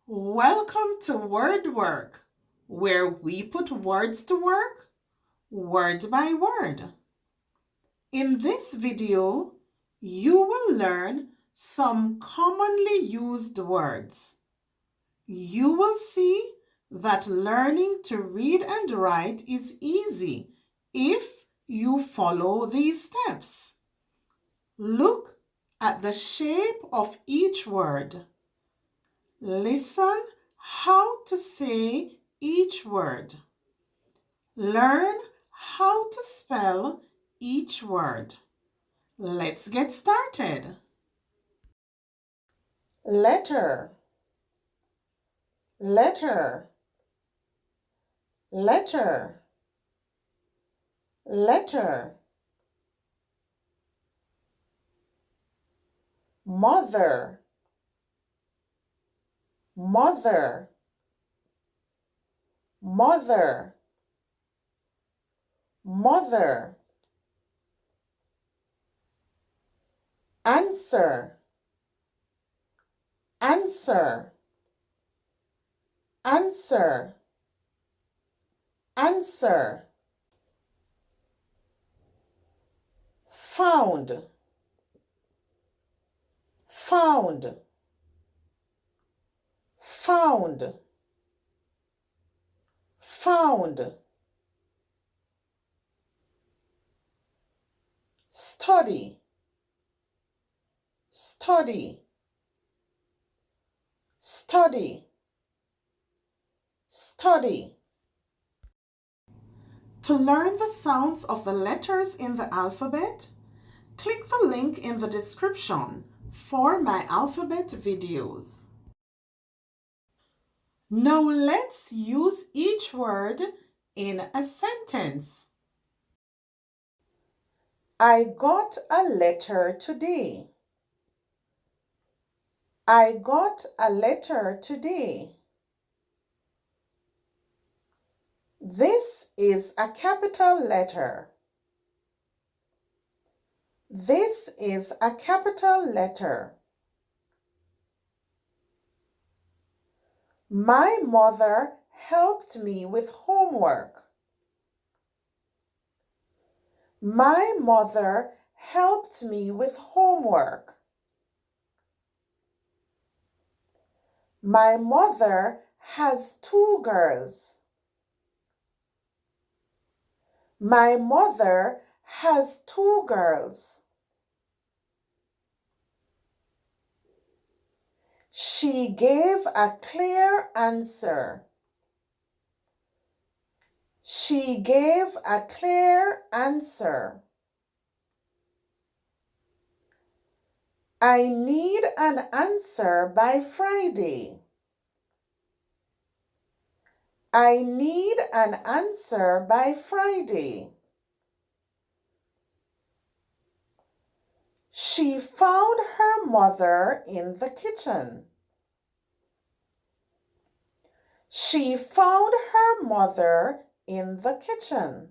Welcome to Word Work, where we put words to work, word by word. In this video, you will learn some commonly used words. You will see that learning to read and write is easy if you follow these steps. Look at the shape of each word. Listen how to say each word. Learn how to spell each word. Let's get started. Letter, letter, letter, letter. Mother, mother, mother, mother. Answer, answer, answer, answer. Found, found, found, found. Study, study, study, study. To learn the sounds of the letters in the alphabet, click the link in the description for my alphabet videos. Now let's use each word in a sentence. I got a letter today. I got a letter today. This is a capital letter. This is a capital letter. My mother helped me with homework. My mother helped me with homework. My mother has two girls. My mother has two girls. She gave a clear answer. She gave a clear answer. I need an answer by Friday. I need an answer by Friday. She found her mother in the kitchen. She found her mother in the kitchen.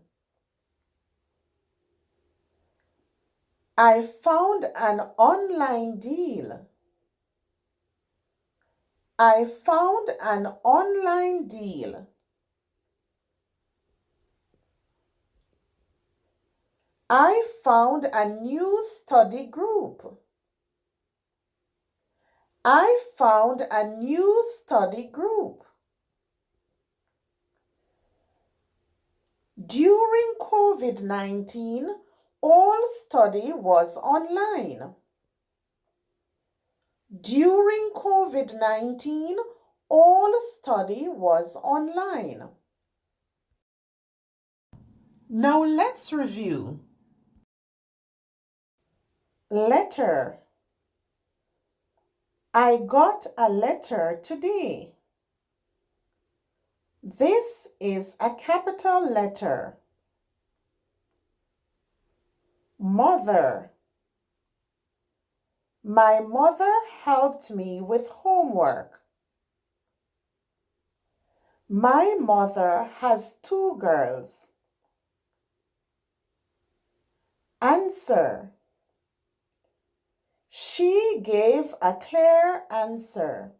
I found an online deal. I found an online deal. I found a new study group. I found a new study group. During COVID-19, all study was online. During COVID-19, all study was online. Now let's review. Letter. I got a letter today. This is a capital letter. Mother. My mother helped me with homework. My mother has two girls. Answer. She gave a clear answer.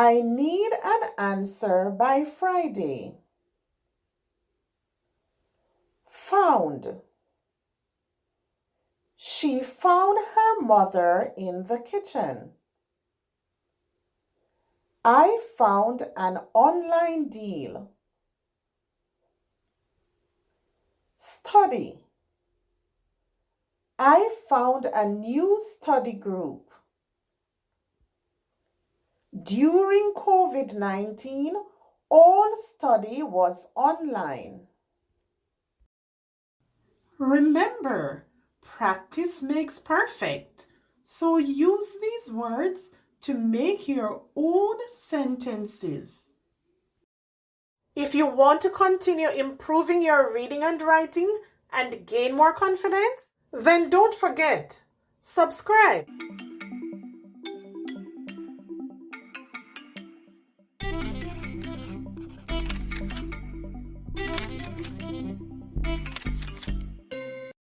I need an answer by Friday. Found. She found her mother in the kitchen. I found an online deal. Study. I found a new study group. During COVID-19, all study was online. Remember, practice makes perfect. So use these words to make your own sentences. If you want to continue improving your reading and writing and gain more confidence, then don't forget, subscribe.